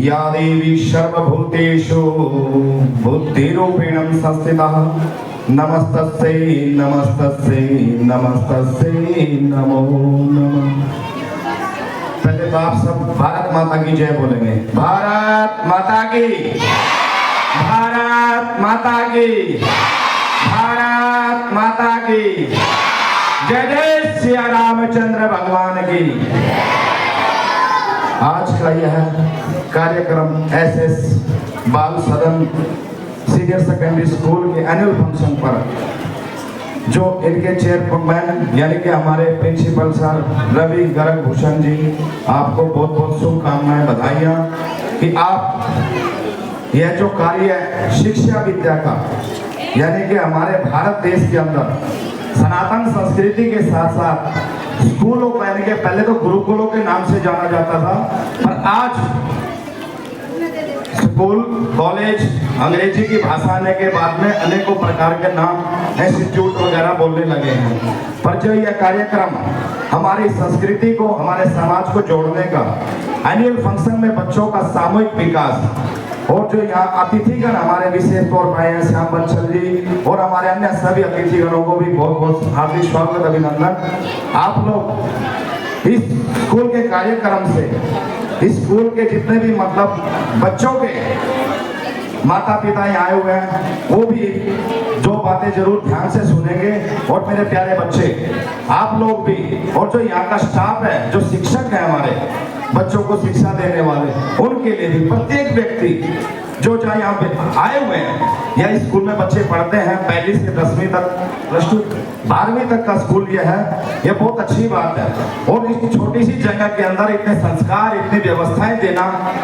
या देवी सर्वभूतेषु बुद्धिरूपेण संस्थिता नमस्तस्यै नमस्तस्यै नमस्तस्यै नमो नमः। पहले तो आप सब भारत माता की जय बोलेंगे। भारत माता की, भारत माता की, भारत माता की जय। जय श्री रामचंद्र भगवान की। आज का यह कार्यक्रम एसएस बाल सदन सीनियर सेकेंडरी स्कूल के एनुअल फंक्शन पर जो इनके चेयरमैन यानी कि हमारे प्रिंसिपल सर रवि गर्ग भूषण जी, आपको बहुत बहुत शुभकामनाएं, बधाइयाँ कि आप यह जो कार्य है शिक्षा विद्या का, यानी कि हमारे भारत देश के अंदर सनातन संस्कृति के साथ साथ स्कूलों को, यानी कि पहले तो गुरुकुलों के नाम से जाना जाता था, पर आज स्कूल कॉलेज अंग्रेजी की भाषा आने के बाद में अनेकों प्रकार के नाम इंस्टीट्यूट वगैरह बोलने लगे हैं। पर जो यह कार्यक्रम हमारी संस्कृति को, हमारे समाज को जोड़ने का एनुअल फंक्शन में बच्चों का सामूहिक विकास, और जो यहाँ अतिथिगण हमारे विशेष तौर पर आए हैं श्याम बंसल जी और हमारे अन्य सभी अतिथिगणों को भी बहुत बहुत हार्दिक स्वागत, अभिनंदन। आप लोग इस स्कूल के कार्यक्रम से, इस स्कूल के जितने भी मतलब बच्चों के माता पिता यहाँ आए हुए हैं, वो भी जो बातें जरूर ध्यान से सुनेंगे। और मेरे प्यारे बच्चे, आप लोग भी, और जो यहाँ का स्टाफ है, जो शिक्षक है हमारे बच्चों को शिक्षा देने वाले, उनके लिए भी प्रत्येक व्यक्ति जो चाहे यहाँ पे आए हुए हैं, यह स्कूल में बच्चे पढ़ते हैं, पहली से 10वीं तक, प्लस टू 12वीं तक का स्कूल ये है, ये बहुत अच्छी बात है। और इस छोटी सी जगह के अंदर इतने संस्कार, इतनी व्यवस्थाएं देना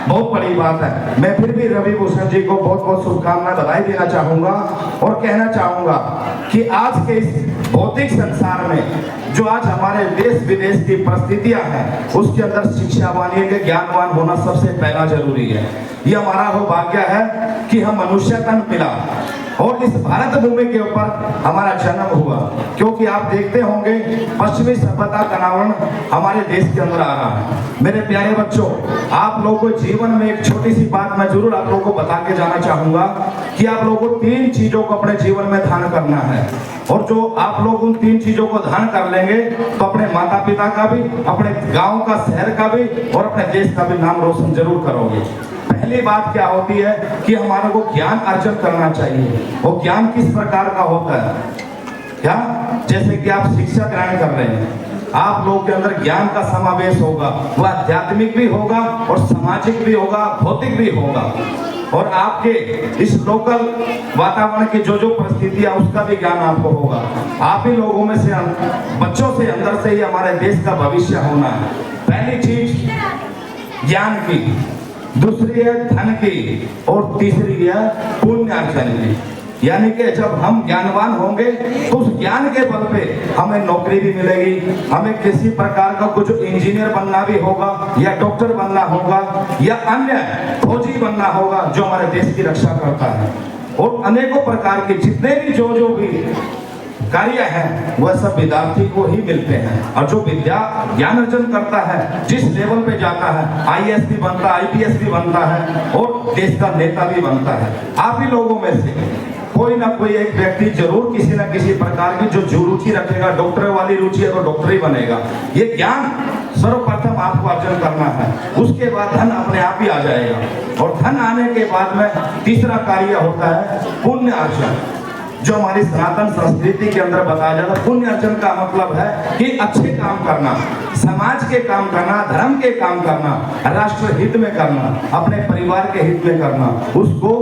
बहुत बड़ी बात है। मैं फिर भी रवि भूषण जी को बहुत बहुत शुभकामनाएं, बधाई देना चाहूँगा और कहना चाहूँगा कि आज के इस भौतिक संसार में जो आज हमारे देश विदेश की परिस्थितियां हैं, उसके अंदर शिक्षावान के ज्ञानवान होना सबसे पहला जरूरी है। ये हमारा सौभाग्य है कि हम मनुष्य तन मिला और इस भारत भूमि के ऊपर हमारा जन्म हुआ, क्योंकि आप देखते होंगे पश्चिमी सभ्यता का नावरण हमारे देश के अंदर आ रहा है। मेरे प्यारे बच्चों, आप लोगों को जीवन में एक छोटी सी बात मैं जरूर आप लोगों को बता के जाना चाहूंगा कि आप लोगों को 3 चीजों को अपने जीवन में ध्यान करना है, और जो आप लोग उन 3 चीजों को ध्यान कर लेंगे तो अपने माता पिता का भी, अपने गांव का, शहर का भी और अपने देश का भी नाम रोशन जरूर करोगे। पहली बात क्या होती है कि हमारे को ज्ञान अर्जन करना चाहिए। वो ज्ञान किस प्रकार का होता है? क्या, जैसे कि आप शिक्षा ग्रहण कर रहे हैं, आप लोगों के अंदर ज्ञान का समावेश होगा, वह आध्यात्मिक भी होगा और सामाजिक भी होगा, भौतिक भी होगा, और आपके इस लोकल वातावरण की जो जो परिस्थितियां, उसका भी ज्ञान आपको होगा। आप ही लोगों में से, बच्चों से अंदर से ही हमारे देश का भविष्य होना है। पहली चीज ज्ञान की, दूसरी है धन की, और तीसरी है पुण्य अर्जन की। यानी कि जब हम ज्ञानवान होंगे तो उस ज्ञान के बल पे हमें नौकरी भी मिलेगी, हमें किसी प्रकार का कुछ इंजीनियर बनना भी होगा, या डॉक्टर बनना होगा, या अन्य फौजी बनना होगा जो हमारे देश की रक्षा करता है। और अनेकों प्रकार के जितने भी जो भी कार्य है वह सब विद्यार्थी को ही मिलते हैं। और जो विद्या ज्ञान अर्जन करता है, जिस लेवल पे जाता है, आईएएस भी बनता है, आईपीएस भी बनता है और देश का नेता भी बनता है। आप ही लोगों में से कोई ना कोई एक व्यक्ति जरूर किसी ना किसी प्रकार की जो रुचि रखेगा, डॉक्टर वाली रुचि है तो डॉक्टर ही बनेगा। ये ज्ञान सर्वप्रथम आपको अर्जन करना है, उसके बाद धन अपने आप ही आ जाएगा। और धन आने के बाद में तीसरा कार्य होता है पुण्य अर्जन, जो हमारी सनातन संस्कृति के अंदर बताया जाता है। पुण्य अर्जन का मतलब है कि अच्छे काम करना, समाज के काम करना, धर्म के काम करना, राष्ट्र हित में करना, अपने परिवार के हित में करना, उसको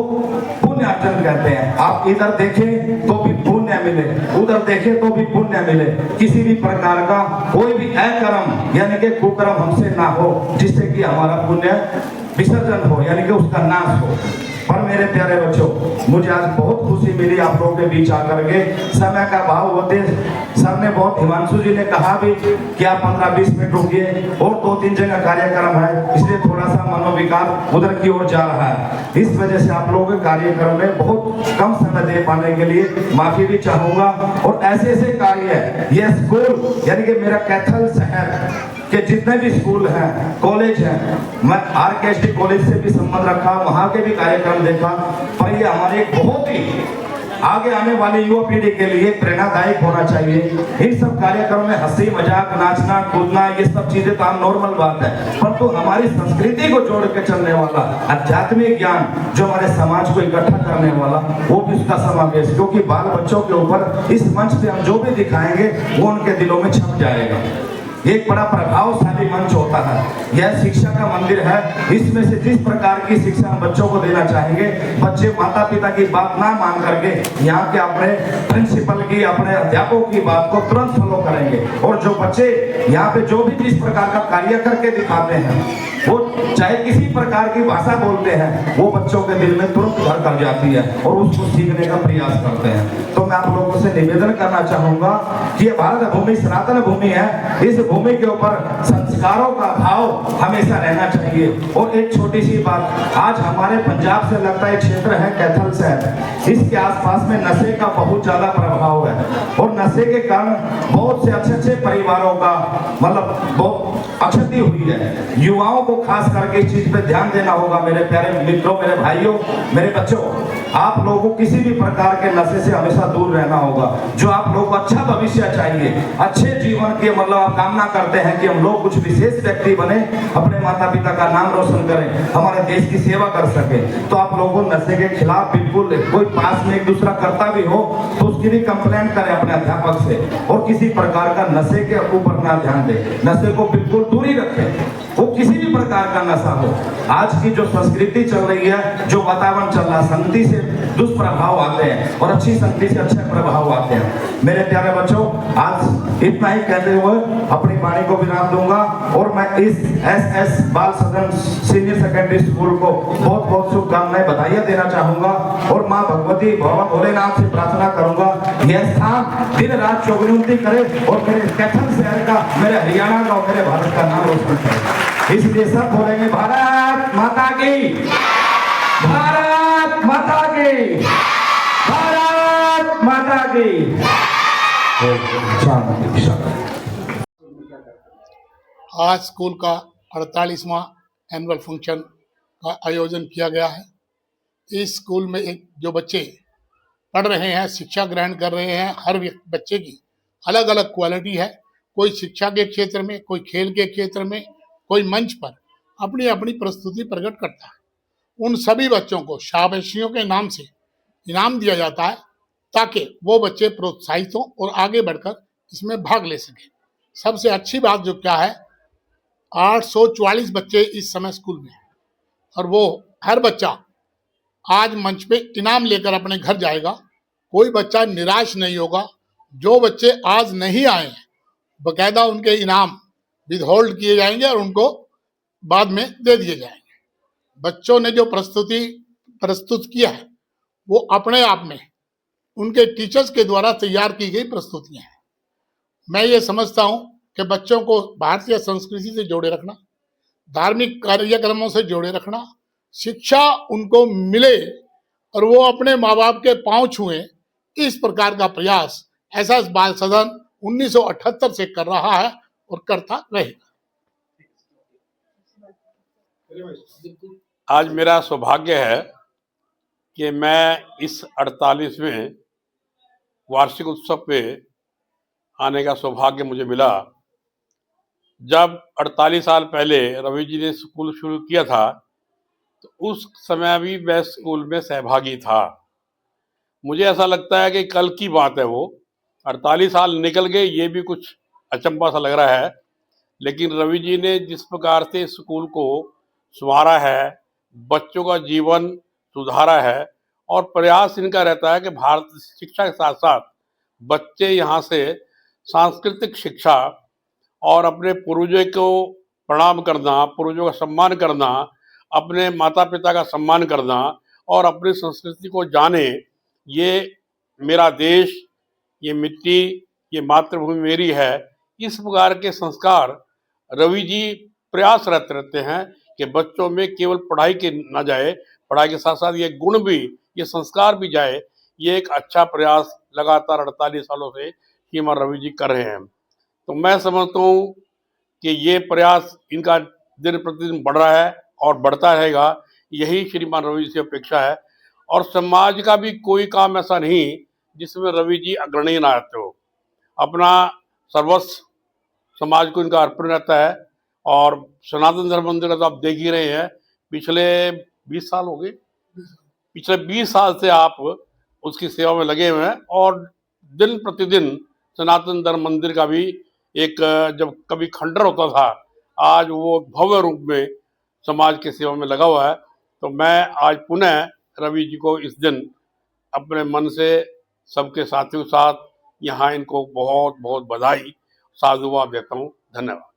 पुण्य अर्जन कहते हैं। आप इधर देखें तो भी पुण्य मिले, उधर देखें तो भी पुण्य मिले, किसी भी प्रकार का कोई भी अकर्म यानी कि कुकर्म हमसे ना हो, जिससे कि हमारा पुण्य विसर्जन हो, यानी कि उसका नाश हो। पर मेरे प्यारे बच्चों, मुझे आज बहुत खुशी मिली आप लोगों के बीच आकर के। समय का भाव होते सर ने बहुत, हिमांशु जी ने कहा भी कि आप 15-20 मिनट रुकिए, और 2-3 जगह कार्यक्रम है, इसलिए थोड़ा सा मनोविकार उधर की ओर जा रहा है। इस वजह से आप लोगों के कार्यक्रम में बहुत कम समय दे पाने के लिए माफी भी चाहूंगा। और ऐसे ऐसे कार्य है, ये स्कूल यानी कि मेरा कैथल शहर कि जितने भी स्कूल हैं, कॉलेज हैं, मैं RKSD कॉलेज से भी संबंध रखा, वहाँ के भी कार्यक्रम देखा, पर ये हमारे एक बहुत ही आगे आने वाली युवा पीढ़ी के लिए प्रेरणादायक होना चाहिए। इन सब कार्यक्रमों में हंसी मजाक, नाचना कूदना, ये सब चीजें तो आम नॉर्मल बात है, परंतु हमारी संस्कृति को जोड़ के चलने वाला आध्यात्मिक ज्ञान जो हमारे समाज को इकट्ठा करने वाला, वो भी उसका समावेश, क्योंकि बाल बच्चों के ऊपर इस मंच पे हम जो भी दिखाएंगे वो उनके दिलों में छप जाएगा। एक बड़ा प्रभावशाली मंच होता है, यह शिक्षा का मंदिर है। इसमें से जिस प्रकार की शिक्षा हम बच्चों को देना चाहेंगे, बच्चे माता पिता की बात ना मान करके यहाँ के अपने प्रिंसिपल की, अपने अध्यापकों की बात को तुरंत फॉलो करेंगे, और जो बच्चे यहाँ पे जो भी जिस प्रकार का कार्य करके दिखाते हैं, वो चाहे किसी प्रकार की भाषा बोलते हैं, वो बच्चों के दिल में तुरंत घर कर जाती है और उसको सीखने का प्रयास करते हैं। तो मैं आप लोगों से निवेदन करना चाहूंगा कि ये भारत भूमि सनातन भूमि है, इस भूमि के ऊपर संस्कारों का भाव हमेशा रहना चाहिए। और एक छोटी सी बात, आज हमारे पंजाब से लगता है क्षेत्र है कैथल शहर, इसके आसपास में नशे का बहुत ज्यादा प्रभाव है, और नशे के कारण बहुत से अच्छे परिवारों का मतलब बहुत क्षति हुई है। युवाओं को खास करके इस चीज पे ध्यान देना होगा। मेरे प्यारे मित्रों, मेरे भाइयों, मेरे बच्चों, आप लोगों को किसी भी प्रकार के नशे से हमेशा दूर रहना होगा। जो आप लोगों को अच्छा भविष्य चाहिए, अच्छे जीवन के मतलब आप कामना करते हैं कि हम लोग कुछ विशेष व्यक्ति बने, अपने माता पिता का नाम रोशन करें, हमारे देश की सेवा कर सके, तो आप लोगों को नशे के खिलाफ बिल्कुल, कोई पास में एक दूसरा करता भी हो तो उसकी भी कंप्लेंट करें अपने अध्यापक से, और किसी प्रकार का नशे के ऊपर ना ध्यान दें, नशे को बिल्कुल दूरी रखें, वो किसी भी प्रकार का नशा हो। आज की जो संस्कृति चल रही है, जो वातावरण चल रहा है, संगति से दुष्प्रभाव आते हैं और अच्छी संगति से अच्छे प्रभाव आते हैं। मेरे प्यारे बच्चों, आज इतना ही कहते हुए अपनी वाणी को विराम दूंगा, और मैं इस SS बाल सदन सीनियर सेकेंडरी स्कूल को बहुत बहुत शुभकामनाएं, बधाइयां देना चाहूंगा, और माँ भगवती बाबा भोलेनाथ से प्रार्थना करूंगा यह स्थान दिन रात चौगुनी करे और मेरे कैथल शहर का, मेरे हरियाणा का और मेरे भारत का नाम रोशन करे। इसलिए सब बोलेंगे भारत माता की, भारत माता की, भारत माता की। आज स्कूल का 48वां एनुअल फंक्शन का आयोजन किया गया है। इस स्कूल में एक जो बच्चे पढ़ रहे हैं, शिक्षा ग्रहण कर रहे हैं, हर बच्चे की अलग अलग क्वालिटी है। कोई शिक्षा के क्षेत्र में, कोई खेल के क्षेत्र में, कोई मंच पर अपनी अपनी प्रस्तुति प्रकट करता है। उन सभी बच्चों को शाबाशियों के नाम से इनाम दिया जाता है, ताकि वो बच्चे प्रोत्साहित हों और आगे बढ़कर इसमें भाग ले सकें। सबसे अच्छी बात जो क्या है, 844 बच्चे इस समय स्कूल में हैं, और वो हर बच्चा आज मंच पे इनाम लेकर अपने घर जाएगा। कोई बच्चा निराश नहीं होगा। जो बच्चे आज नहीं आए हैं, बकायदा उनके इनाम विदहोल्ड किए जाएंगे और उनको बाद में दे दिए जाएंगे। बच्चों ने जो प्रस्तुत किया है, वो अपने आप में उनके टीचर्स के द्वारा तैयार की गई प्रस्तुतियां हैं। मैं ये समझता हूं कि बच्चों को भारतीय संस्कृति से जोड़े रखना, धार्मिक कार्यक्रमों से जोड़े रखना, शिक्षा उनको मिले और वो अपने माँ बाप के पांव छुएं, इस प्रकार का प्रयास ऐसा बाल सदन 1978 से कर रहा है और करता रहेगा। आज मेरा सौभाग्य है कि मैं इस 48वें वार्षिक उत्सव पे आने का सौभाग्य मुझे मिला। जब 48 साल पहले रवि जी ने स्कूल शुरू किया था, तो उस समय भी मैं स्कूल में सहभागी था। मुझे ऐसा लगता है कि कल की बात है वो, 48 साल निकल गए, ये भी कुछ अचंभा सा लग रहा है। लेकिन रवि जी ने जिस प्रकार से स्कूल को संवारा है, बच्चों का जीवन सुधारा है, और प्रयास इनका रहता है कि भारत शिक्षा के साथ साथ बच्चे यहाँ से सांस्कृतिक शिक्षा और अपने पूर्वजों को प्रणाम करना, पूर्वजों का सम्मान करना, अपने माता पिता का सम्मान करना और अपनी संस्कृति को जाने। ये मेरा देश, ये मिट्टी, ये मातृभूमि मेरी है। इस प्रकार के संस्कार रवि जी प्रयास रहते हैं कि बच्चों में केवल पढ़ाई के ना जाए, पढ़ाई के साथ साथ ये गुण भी, ये संस्कार भी जाए। ये एक अच्छा प्रयास लगातार 48 सालों से श्रीमान रवि जी कर रहे हैं। तो मैं समझता हूँ कि ये प्रयास इनका दिन प्रतिदिन बढ़ रहा है और बढ़ता रहेगा, यही श्रीमान रवि जी से अपेक्षा है। और समाज का भी कोई काम ऐसा नहीं जिसमें रवि जी अग्रणी ना रहते हो। अपना सर्वस्व समाज को इनका अर्पण रहता है। और सनातन धर्म मंदिर का तो आप देख ही रहे हैं, पिछले 20 साल हो गए, पिछले 20 साल से आप उसकी सेवा में लगे हुए हैं। और दिन प्रतिदिन सनातन धर्म मंदिर का भी एक, जब कभी खंडर होता था, आज वो भव्य रूप में समाज की सेवा में लगा हुआ है। तो मैं आज पुनः रवि जी को इस दिन अपने मन से सबके साथियों के साथ यहाँ इनको बहुत बहुत बधाई साधुवाद देता हूँ। धन्यवाद।